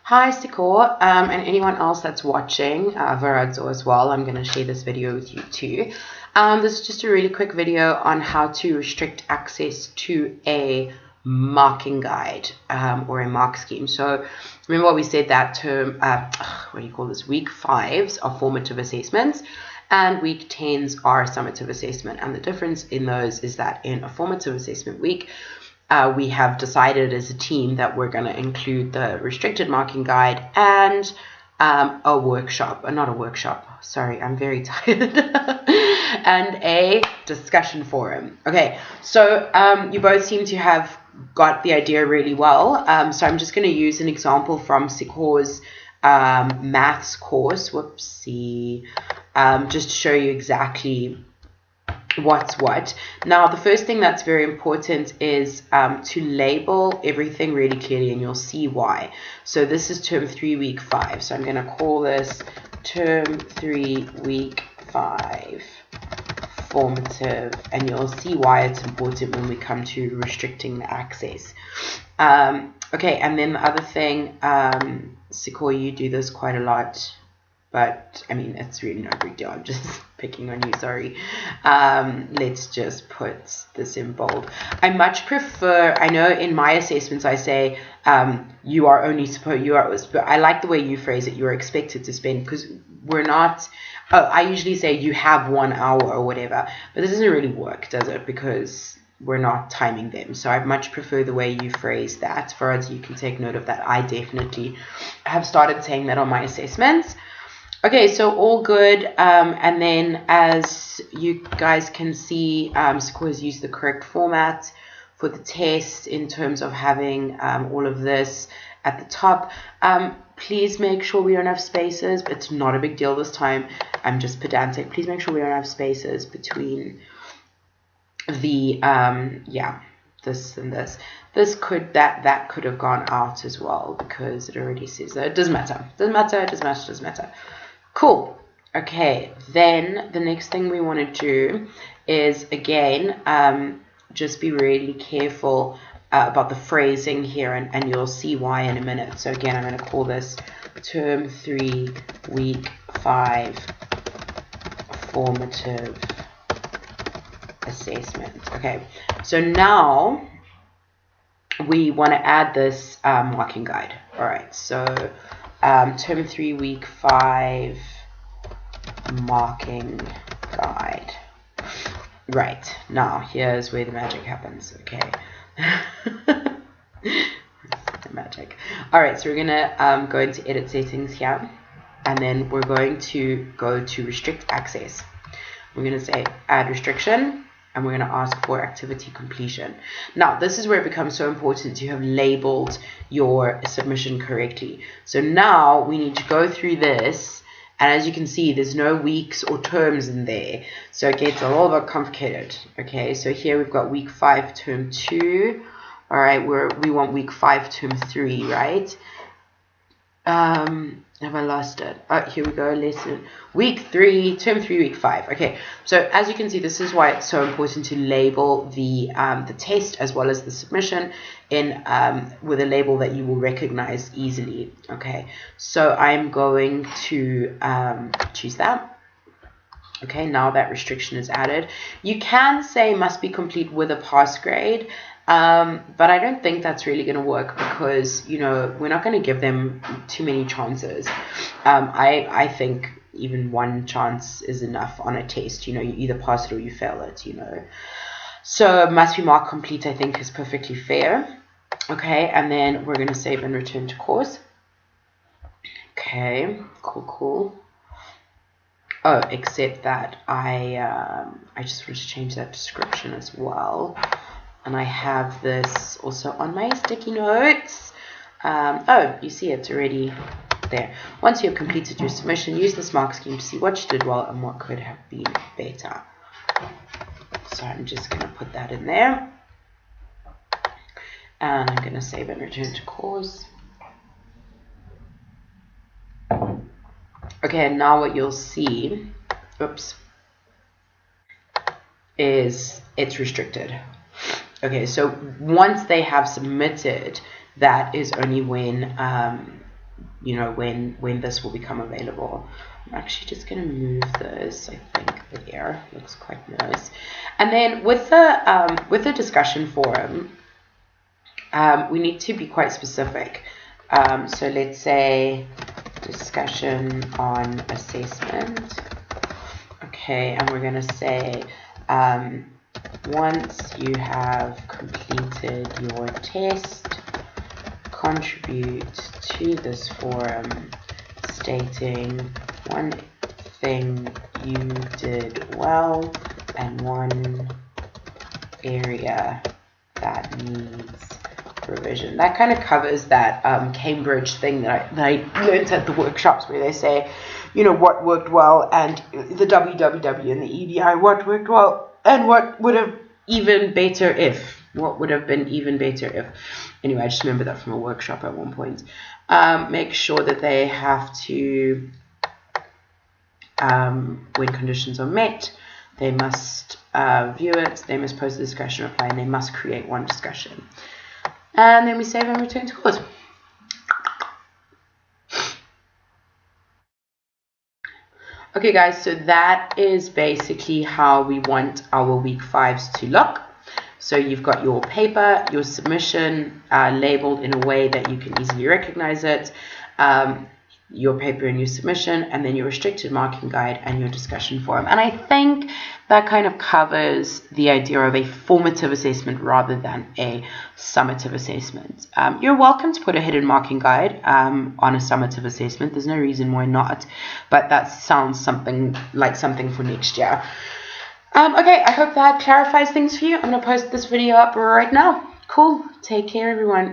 Hi, Sikor, and anyone else that's watching, Viradzo as well. I'm going to share this video with you too. This is just a really quick video on how to restrict access to a marking guide or a mark scheme. So remember what we said, that term, what do you call this? Week 5s are formative assessments and week 10s are summative assessment. And the difference in those is that in a formative assessment week, we have decided as a team that we're going to include the restricted marking guide and a workshop, not a workshop, sorry, I'm very tired, and a discussion forum. Okay, so you both seem to have got the idea really well. So I'm just going to use an example from Sikor's maths course, whoopsie, just to show you exactly what's what. Now, the first thing that's very important is to label everything really clearly, and you'll see why. So this is term 3 week 5. So I'm going to call this term 3 week 5 formative, and you'll see why it's important when we come to restricting the access. Okay, and then the other thing, Sikor, you do this quite a lot, but I mean, it's really no big deal. I'm just picking on you, sorry. Let's just put this in bold. I much prefer, I know in my assessments I say you are only supposed, but I like the way you phrase it, you are expected to spend, because we're not, I usually say you have 1 hour or whatever, but this doesn't really work, does it? Because we're not timing them. So I much prefer the way you phrase that. For us, you can take note of that. I definitely have started saying that on my assessments. Okay, so all good, and then as you guys can see, Sikor has used the correct format for the test in terms of having all of this at the top. Please make sure we don't have spaces, but it's not a big deal this time. I'm just pedantic. Please make sure we don't have spaces between the, this and this. This could, that could have gone out as well, because it already says that. It doesn't matter. Doesn't matter. Cool. Okay, then the next thing we want to do is, again, just be really careful about the phrasing here, and you'll see why in a minute. So again, I'm going to call this term 3 week 5 formative assessment. Okay, so now we want to add this marking guide. All right, so term 3 week 5 marking guide. Right, now here's where the magic happens. Okay. The magic. All right, so we're gonna go into edit settings here, and then we're going to go to restrict access. We're gonna say add restriction, and we're going to ask for activity completion. Now, this is where it becomes so important to have labeled your submission correctly. So now we need to go through this, and as you can see, there's no weeks or terms in there. So it gets a little bit complicated. Okay, so here we've got week 5, term 2. All right, we want week 5, term 3, right? Have I lost it? Oh, here we go. Lesson week 3, term 3, week 5. Okay, so as you can see, this is why it's so important to label the test as well as the submission in with a label that you will recognize easily. Okay, so I'm going to choose that. Okay, now that restriction is added. You can say must be complete with a pass grade. But I don't think that's really going to work, because, you know, we're not going to give them too many chances. I think even 1 chance is enough on a test. You know, you either pass it or you fail it, you know. So must be marked complete, I think, is perfectly fair. Okay, and then we're going to save and return to course. Okay, cool. Oh, except that I just want to change that description as well. And I have this also on my sticky notes. Oh, you see it's already there. Once you have completed your submission, use this mark scheme to see what you did well and what could have been better. So I'm just going to put that in there. And I'm going to save and return to course. Okay, and now what you'll see, is it's restricted. Okay, so once they have submitted, that is only when you know, when this will become available. I'm actually just going to move this. I think there looks quite nice. And then with the discussion forum, we need to be quite specific. So let's say discussion on assessment. Okay, and we're going to say once you have completed your test, contribute to this forum stating one thing you did well and one area that needs revision. That kind of covers that Cambridge thing that I learned at the workshops, where they say, you know, what worked well, and the www and the EDI, what worked well and what would have even better if. What would have been even better if. Anyway, I just remember that from a workshop at one point. Make sure that they have to, when conditions are met, they must view it, they must post a discussion reply, and they must create one discussion. And then we save and return to code. Okay guys, so that is basically how we want our week 5s to look. So you've got your paper, your submission labeled in a way that you can easily recognize it, your paper and your submission, and then your restricted marking guide and your discussion forum. And I think that kind of covers the idea of a formative assessment rather than a summative assessment. You're welcome to put a hidden marking guide on a summative assessment. There's no reason why not, but that sounds something like something for next year. Okay, I hope that clarifies things for you. I'm going to post this video up right now. Cool. Take care, everyone.